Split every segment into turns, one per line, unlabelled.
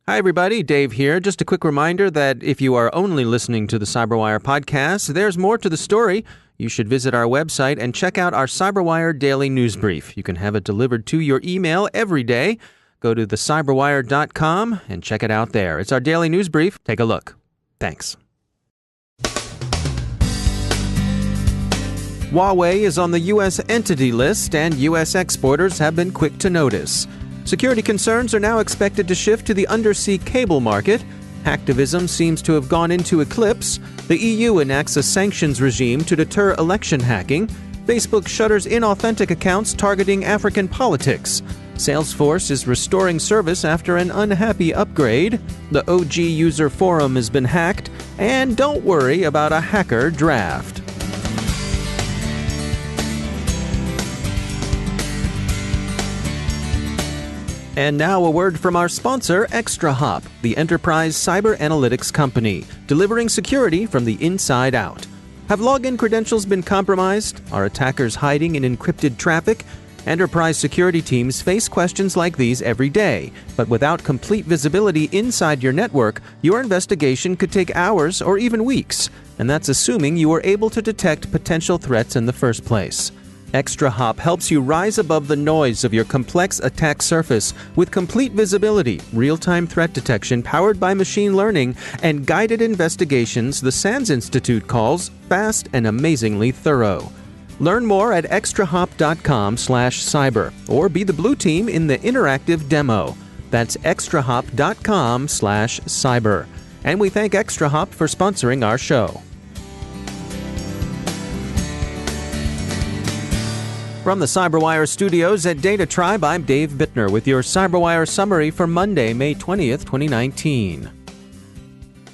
Hi, everybody. Dave here. Just a quick reminder that if you are only listening to the CyberWire podcast, there's more to the story. You should visit our website and check out our CyberWire daily news brief. You can have it delivered to your email every day. Go to thecyberwire.com and check it out there. It's our daily news brief. Take a look. Thanks. Huawei is on the U.S. Entity List, and U.S. exporters have been quick to notice. Security concerns are now expected to shift to the undersea cable market. Hacktivism seems to have gone into eclipse. The EU enacts a sanctions regime to deter election hacking. Facebook shutters inauthentic accounts targeting African politics. Salesforce is restoring service after an unhappy upgrade. The OG user forum has been hacked. And don't worry about a hacker draft. And now a word from our sponsor, ExtraHop, the enterprise cyber analytics company, delivering security from the inside out. Have login credentials been compromised? Are attackers hiding in encrypted traffic? Enterprise security teams face questions like these every day, but without complete visibility inside your network, your investigation could take hours or even weeks, and that's assuming you were able to detect potential threats in the first place. ExtraHop helps you rise above the noise of your complex attack surface with complete visibility, real-time threat detection powered by machine learning, and guided investigations the SANS Institute calls fast and amazingly thorough. Learn more at extrahop.com/cyber or be the blue team in the interactive demo. That's extrahop.com/cyber. And we thank ExtraHop for sponsoring our show. From the CyberWire studios at Data Tribe, I'm Dave Bittner with your CyberWire summary for Monday, May 20th, 2019.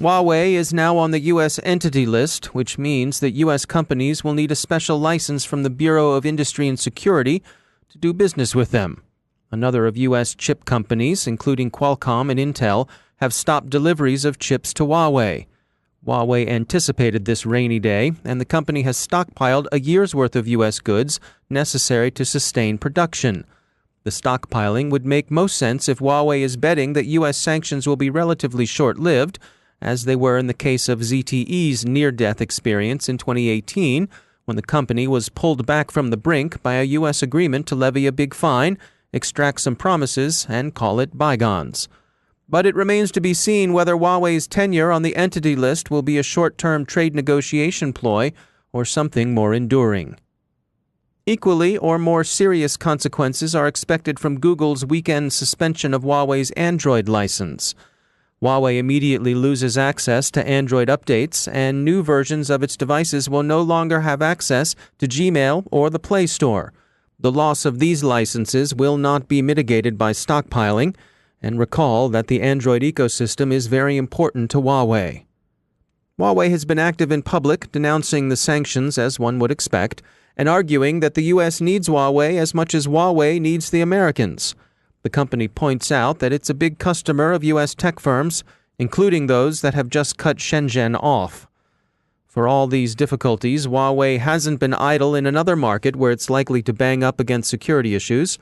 Huawei is now on the U.S. Entity List, which means that U.S. companies will need a special license from the Bureau of Industry and Security to do business with them. Another of U.S. chip companies, including Qualcomm and Intel, have stopped deliveries of chips to Huawei. Huawei anticipated this rainy day, and the company has stockpiled a year's worth of U.S. goods necessary to sustain production. The stockpiling would make most sense if Huawei is betting that U.S. sanctions will be relatively short-lived, as they were in the case of ZTE's near-death experience in 2018, when the company was pulled back from the brink by a U.S. agreement to levy a big fine, extract some promises, and call it bygones. But it remains to be seen whether Huawei's tenure on the Entity List will be a short-term trade negotiation ploy or something more enduring. Equally or more serious consequences are expected from Google's weekend suspension of Huawei's Android license. Huawei immediately loses access to Android updates, and new versions of its devices will no longer have access to Gmail or the Play Store. The loss of these licenses will not be mitigated by stockpiling, and recall that the Android ecosystem is very important to Huawei. Huawei has been active in public, denouncing the sanctions as one would expect, and arguing that the U.S. needs Huawei as much as Huawei needs the Americans. The company points out that it's a big customer of U.S. tech firms, including those that have just cut Shenzhen off. For all these difficulties, Huawei hasn't been idle in another market where it's likely to bang up against security issues.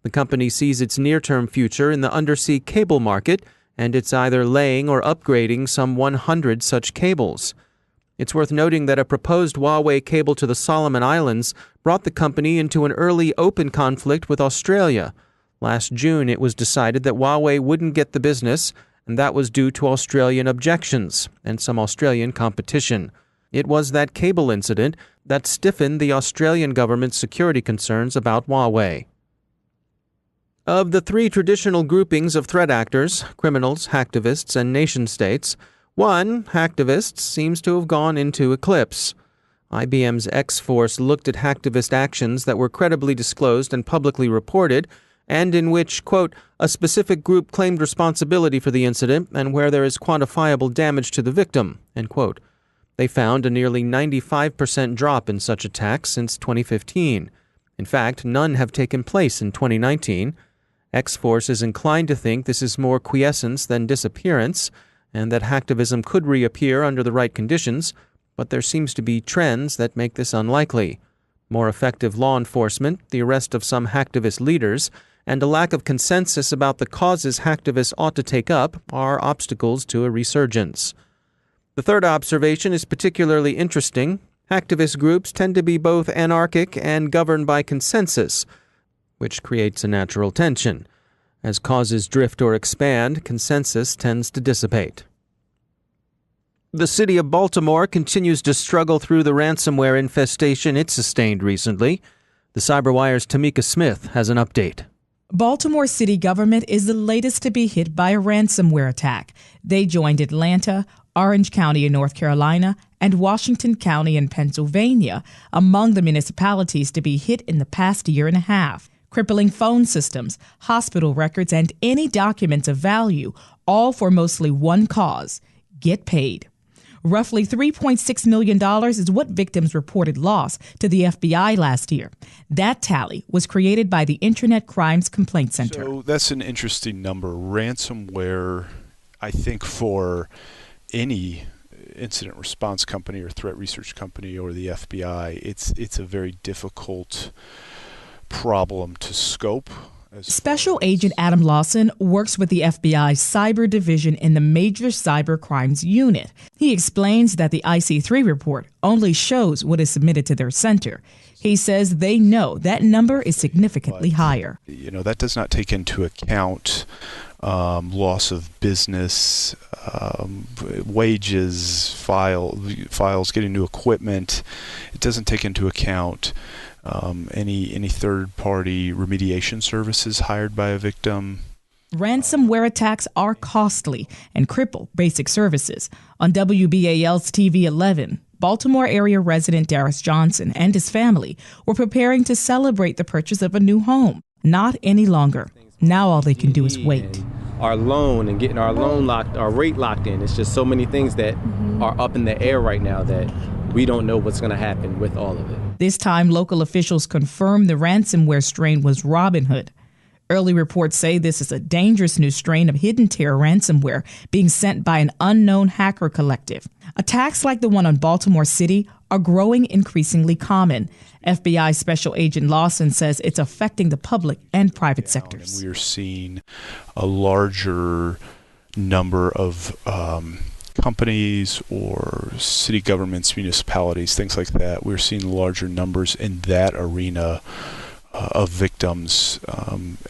The company sees its near-term future in the undersea cable market, and it's either laying or upgrading some 100 such cables. It's worth noting that a proposed Huawei cable to the Solomon Islands brought the company into an early open conflict with Australia. Last June, it was decided that Huawei wouldn't get the business, and that was due to Australian objections and some Australian competition. It was that cable incident that stiffened the Australian government's security concerns about Huawei. Of the three traditional groupings of threat actors, criminals, hacktivists, and nation-states, one, hacktivists, seems to have gone into eclipse. IBM's X-Force looked at hacktivist actions that were credibly disclosed and publicly reported, and in which, quote, a specific group claimed responsibility for the incident and where there is quantifiable damage to the victim, end quote. They found a nearly 95% drop in such attacks since 2015. In fact, none have taken place in 2019. X-Force is inclined to think this is more quiescence than disappearance, and that hacktivism could reappear under the right conditions, but there seems to be trends that make this unlikely. More effective law enforcement, the arrest of some hacktivist leaders, and a lack of consensus about the causes hacktivists ought to take up are obstacles to a resurgence. The third observation is particularly interesting. Hacktivist groups tend to be both anarchic and governed by consensus, which creates a natural tension. As causes drift or expand, consensus tends to dissipate. The city of Baltimore continues to struggle through the ransomware infestation it sustained recently. The CyberWire's Tamika Smith has an update.
Baltimore city government is the latest to be hit by a ransomware attack. They joined Atlanta, Orange County in North Carolina, and Washington County in Pennsylvania among the municipalities to be hit in the past year and a half, crippling phone systems, hospital records, and any documents of value, all for mostly one cause: get paid. Roughly $3.6 million is what victims reported loss to the FBI last year. That tally was created by the Internet Crimes Complaint Center.
So that's an interesting number. Ransomware, I think, for any incident response company or threat research company or the FBI, it's a very difficult problem to scope.
Special Agent Adam Lawson works with the FBI's cyber division in the Major Cyber Crimes Unit. He explains that the IC3 report only shows what is submitted to their center. He says they know that number is significantly higher.
That does not take into account loss of business, wages, files, getting new equipment. It doesn't take into account any third-party remediation services hired by a victim.
Ransomware attacks are costly and cripple basic services. On WBAL's TV 11, Baltimore area resident Darius Johnson and his family were preparing to celebrate the purchase of a new home. Not any longer. Now all they can do is wait.
Our loan and getting our rate locked in. It's just so many things that are up in the air right now that we don't know what's going to happen with all of it.
This time, local officials confirmed the ransomware strain was Robinhood. Early reports say this is a dangerous new strain of hidden terror ransomware being sent by an unknown hacker collective. Attacks like the one on Baltimore City are growing increasingly common. FBI Special Agent Lawson says it's affecting the public and private sectors.
And we are seeing a larger number of companies or city governments, municipalities, things like that. We're seeing larger numbers in that arena of victims,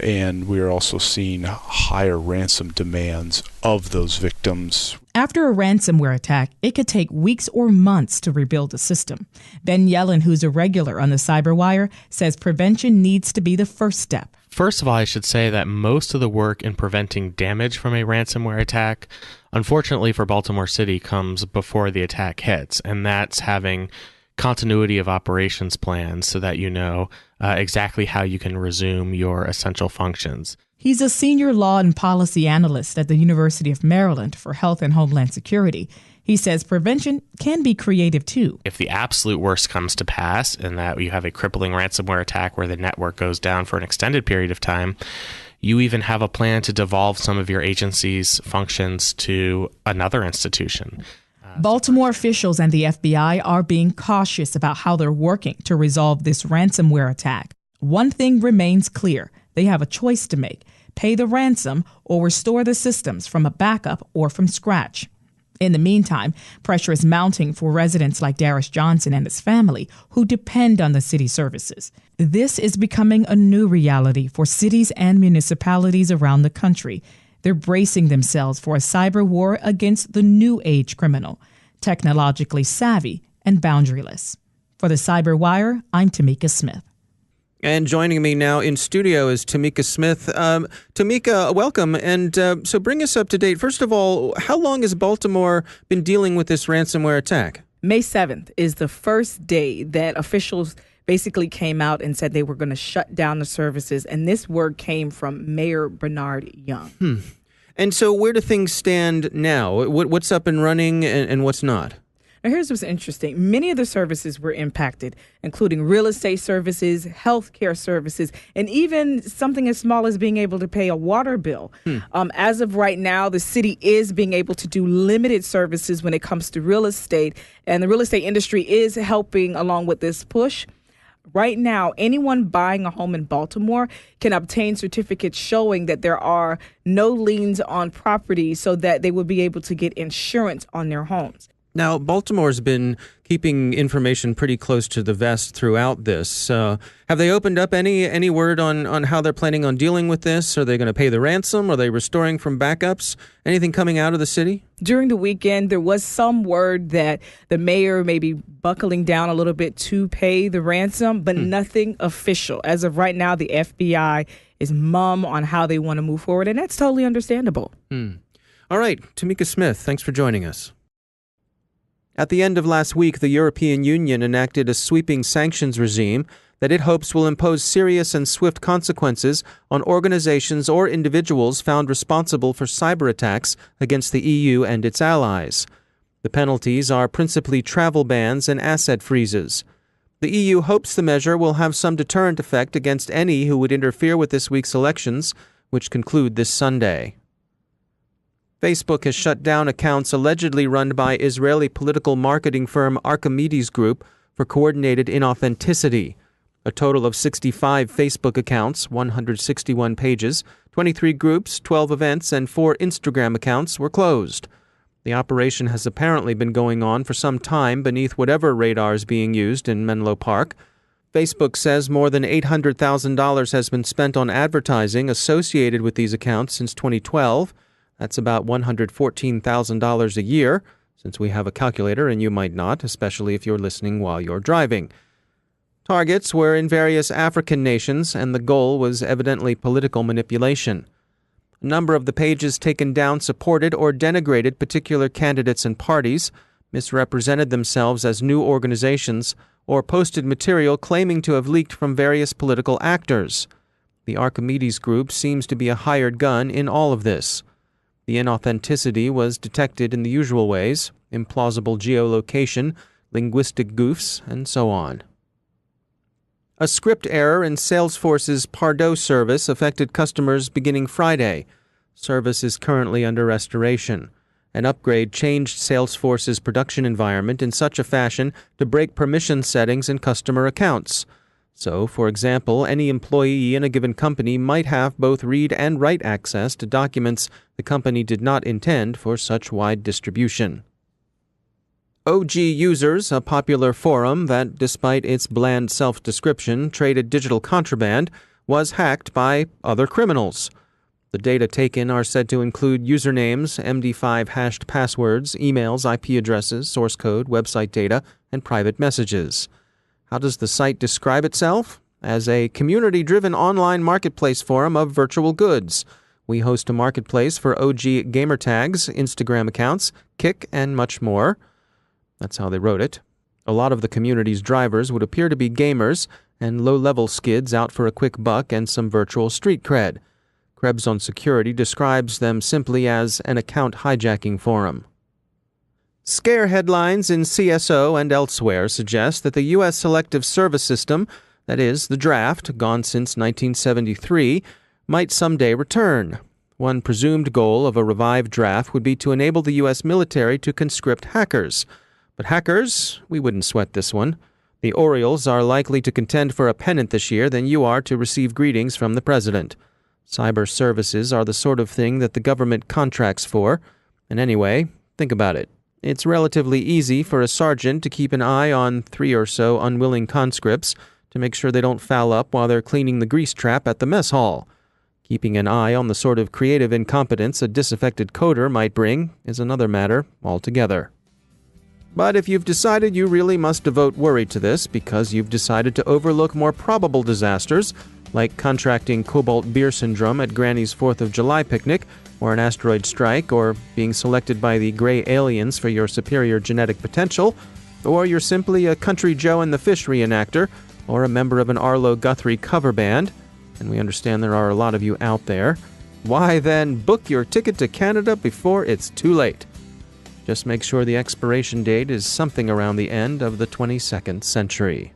and we're also seeing higher ransom demands of those victims.
After a ransomware attack, it could take weeks or months to rebuild a system. Ben Yellen, who's a regular on the CyberWire, says prevention needs to be the first step.
First of all, I should say that most of the work in preventing damage from a ransomware attack, unfortunately for Baltimore City, comes before the attack hits, and that's having continuity of operations plans so that you know exactly how you can resume your essential functions.
He's a senior law and policy analyst at the University of Maryland for Health and Homeland Security. He says prevention can be creative, too.
If the absolute worst comes to pass and that you have a crippling ransomware attack where the network goes down for an extended period of time, you even have a plan to devolve some of your agency's functions to another institution.
Baltimore officials and the FBI are being cautious about how they're working to resolve this ransomware attack. One thing remains clear. They have a choice to make: pay the ransom or restore the systems from a backup or from scratch. In the meantime, pressure is mounting for residents like Darius Johnson and his family who depend on the city services. This is becoming a new reality for cities and municipalities around the country. They're bracing themselves for a cyber war against the new age criminal, technologically savvy and boundaryless. For the CyberWire, I'm Tamika Smith.
And joining me now in studio is Tamika Smith. Tamika, welcome. And so bring us up to date. First of all, how long has Baltimore been dealing with this ransomware attack?
May 7th is the first day that officials basically came out and said they were going to shut down the services. And this word came from Mayor Bernard Young.
And so where do things stand now? What's up and running and what's not?
Now, here's what's interesting. Many of the services were impacted, including real estate services, healthcare services, and even something as small as being able to pay a water bill. As of right now, the city is being able to do limited services when it comes to real estate, and the real estate industry is helping along with this push. Right now, anyone buying a home in Baltimore can obtain certificates showing that there are no liens on property so that they will be able to get insurance on their homes.
Now, Baltimore's been keeping information pretty close to the vest throughout this. Have they opened up any word on how they're planning on dealing with this? Are they going to pay the ransom? Are they restoring from backups? Anything coming out of the city?
During the weekend, there was some word that the mayor may be buckling down a little bit to pay the ransom, but nothing official. As of right now, the FBI is mum on how they want to move forward, and that's totally understandable.
All right, Tamika Smith, thanks for joining us. At the end of last week, the European Union enacted a sweeping sanctions regime that it hopes will impose serious and swift consequences on organizations or individuals found responsible for cyber attacks against the EU and its allies. The penalties are principally travel bans and asset freezes. The EU hopes the measure will have some deterrent effect against any who would interfere with this week's elections, which conclude this Sunday. Facebook has shut down accounts allegedly run by Israeli political marketing firm Archimedes Group for coordinated inauthenticity. A total of 65 Facebook accounts, 161 pages, 23 groups, 12 events, and 4 Instagram accounts were closed. The operation has apparently been going on for some time beneath whatever radar is being used in Menlo Park. Facebook says more than $800,000 has been spent on advertising associated with these accounts since 2012. That's about $114,000 a year, since we have a calculator and you might not, especially if you're listening while you're driving. Targets were in various African nations, and the goal was evidently political manipulation. A number of the pages taken down supported or denigrated particular candidates and parties, misrepresented themselves as new organizations, or posted material claiming to have leaked from various political actors. The Archimedes Group seems to be a hired gun in all of this. The inauthenticity was detected in the usual ways: implausible geolocation, linguistic goofs, and so on. A script error in Salesforce's Pardot service affected customers beginning Friday. Service is currently under restoration. An upgrade changed Salesforce's production environment in such a fashion to break permission settings in customer accounts. So, for example, any employee in a given company might have both read and write access to documents the company did not intend for such wide distribution. OG Users, a popular forum that, despite its bland self-description, traded digital contraband, was hacked by other criminals. The data taken are said to include usernames, MD5 hashed passwords, emails, IP addresses, source code, website data, and private messages. How does the site describe itself? As a community-driven online marketplace forum of virtual goods. We host a marketplace for OG gamer tags, Instagram accounts, Kik, and much more. That's how they wrote it. A lot of the community's drivers would appear to be gamers and low-level skids out for a quick buck and some virtual street cred. Krebs on Security describes them simply as an account hijacking forum. Scare headlines in CSO and elsewhere suggest that the U.S. Selective Service System, that is, the draft, gone since 1973, might someday return. One presumed goal of a revived draft would be to enable the U.S. military to conscript hackers. But hackers, we wouldn't sweat this one. The Orioles are likely to contend for a pennant this year than you are to receive greetings from the president. Cyber services are the sort of thing that the government contracts for. And anyway, think about it. It's relatively easy for a sergeant to keep an eye on 3 or so unwilling conscripts to make sure they don't foul up while they're cleaning the grease trap at the mess hall. Keeping an eye on the sort of creative incompetence a disaffected coder might bring is another matter altogether. But if you've decided you really must devote worry to this because you've decided to overlook more probable disasters, like contracting cobalt beer syndrome at Granny's 4th of July picnic, or an asteroid strike, or being selected by the gray aliens for your superior genetic potential, or you're simply a Country Joe and the Fish reenactor, or a member of an Arlo Guthrie cover band, and we understand there are a lot of you out there, why then book your ticket to Canada before it's too late. Just make sure the expiration date is something around the end of the 22nd century.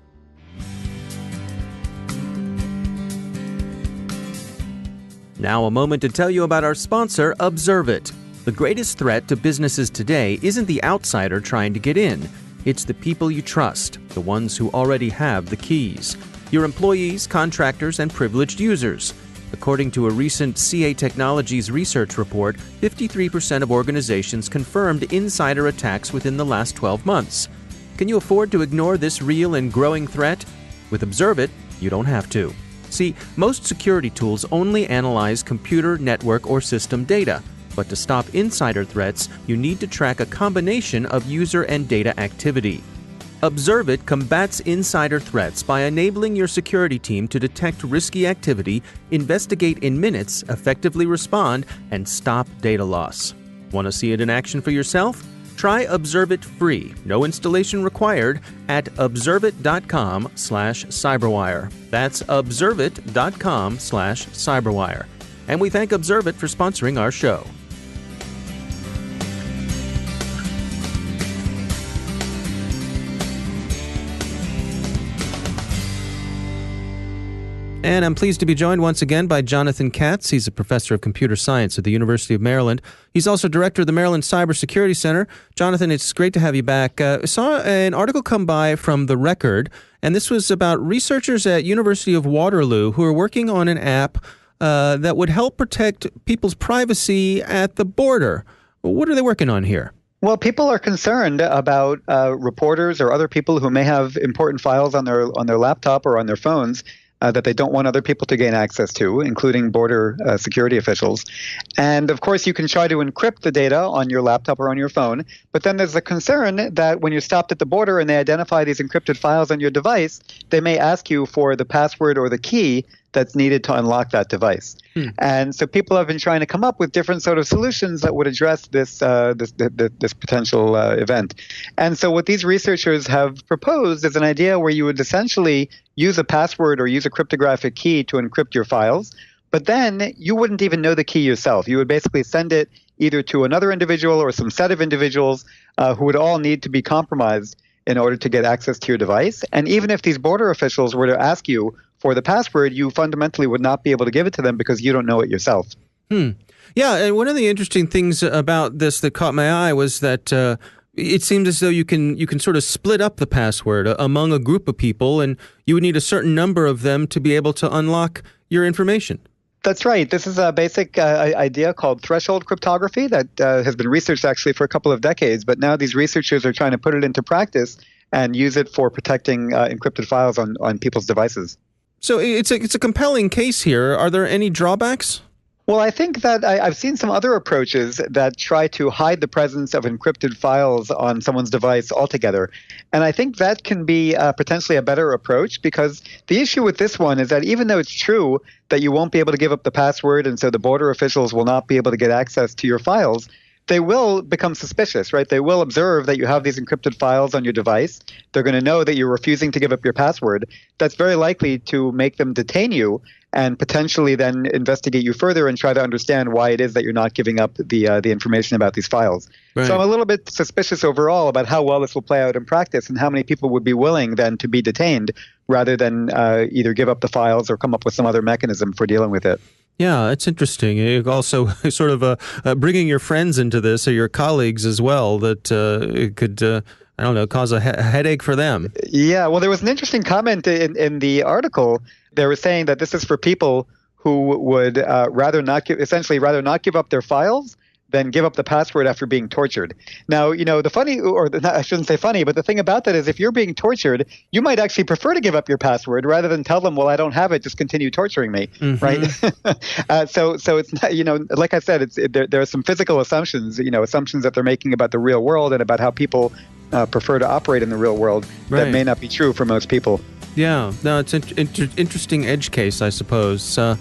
Now a moment to tell you about our sponsor, Observe It. The greatest threat to businesses today isn't the outsider trying to get in. It's the people you trust, the ones who already have the keys. Your employees, contractors, and privileged users. According to a recent CA Technologies research report, 53% of organizations confirmed insider attacks within the last 12 months. Can you afford to ignore this real and growing threat? With Observe It, you don't have to. See, most security tools only analyze computer, network, or system data. But to stop insider threats, you need to track a combination of user and data activity. Observe It combats insider threats by enabling your security team to detect risky activity, investigate in minutes, effectively respond, and stop data loss. Want to see it in action for yourself? Try Observe It free, no installation required, at observeit.com/cyberwire. That's observeit.com/cyberwire. And we thank Observe It for sponsoring our show. And I'm pleased to be joined once again by Jonathan Katz. He's a professor of computer science at the University of Maryland. He's also director of the Maryland Cybersecurity Center. Jonathan, it's great to have you back. I saw an article come by from The Record, and this was about researchers at University of Waterloo who are working on an app that would help protect people's privacy at the border. What are they working on here?
Well, people are concerned about reporters or other people who may have important files on their laptop or on their phones that they don't want other people to gain access to, including border security officials. And of course, you can try to encrypt the data on your laptop or on your phone, but then there's a concern that when you're stopped at the border and they identify these encrypted files on your device, they may ask you for the password or the key that's needed to unlock that device. And so people have been trying to come up with different sort of solutions that would address this potential event. And so what these researchers have proposed is an idea where you would essentially use a password or use a cryptographic key to encrypt your files, but then you wouldn't even know the key yourself. You would basically send it either to another individual or some set of individuals who would all need to be compromised in order to get access to your device. And even if these border officials were to ask you for the password, you fundamentally would not be able to give it to them because you don't know it yourself.
Yeah, and one of the interesting things about this that caught my eye was that it seems as though you can sort of split up the password among a group of people, and you would need a certain number of them to be able to unlock your information.
That's right. This is a basic idea called threshold cryptography that has been researched actually for a couple of decades, but now these researchers are trying to put it into practice and use it for protecting encrypted files on people's devices.
So it's a compelling case here. Are there any drawbacks?
Well, I think that I've seen some other approaches that try to hide the presence of encrypted files on someone's device altogether. And I think that can be potentially a better approach, because the issue with this one is that even though it's true that you won't be able to give up the password and so the border officials will not be able to get access to your files, they will become suspicious, right? They will observe that you have these encrypted files on your device. They're going to know that you're refusing to give up your password. That's very likely to make them detain you and potentially then investigate you further and try to understand why it is that you're not giving up the information about these files. Right. So I'm a little bit suspicious overall about how well this will play out in practice and how many people would be willing then to be detained rather than either give up the files or come up with some other mechanism for dealing with it.
Yeah, it's interesting. You also sort of bringing your friends into this or your colleagues as well, that it could, I don't know, cause a headache for them.
Yeah, well, there was an interesting comment in the article. They were saying that this is for people who would rather not give up their files than give up the password after being tortured. Now, you know, the funny, or I shouldn't say funny, but the thing about that is if you're being tortured, you might actually prefer to give up your password rather than tell them, well, I don't have it, just continue torturing me, right? So it's not, you know, like I said, there are some physical assumptions, you know, assumptions that they're making about the real world and about how people prefer to operate in the real world that may not be true for most people.
Yeah, no, it's an interesting edge case, I suppose. All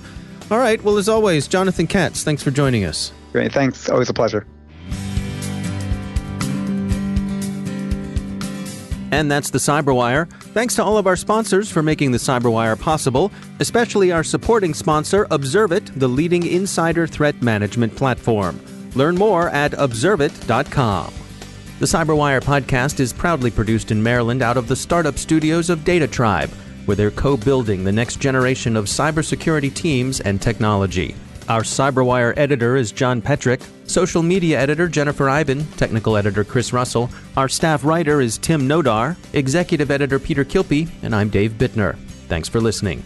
right, well, as always, Jonathan Katz, thanks for joining us.
Great, thanks. Always a pleasure.
And that's the CyberWire. Thanks to all of our sponsors for making the CyberWire possible, especially our supporting sponsor, Observe It, the leading insider threat management platform. Learn more at observeit.com. The CyberWire podcast is proudly produced in Maryland out of the startup studios of Data Tribe, where they're co-building the next generation of cybersecurity teams and technology. Our CyberWire editor is John Petrick, social media editor Jennifer Iben, technical editor Chris Russell. Our staff writer is Tim Nodar, executive editor Peter Kilpie, and I'm Dave Bittner. Thanks for listening.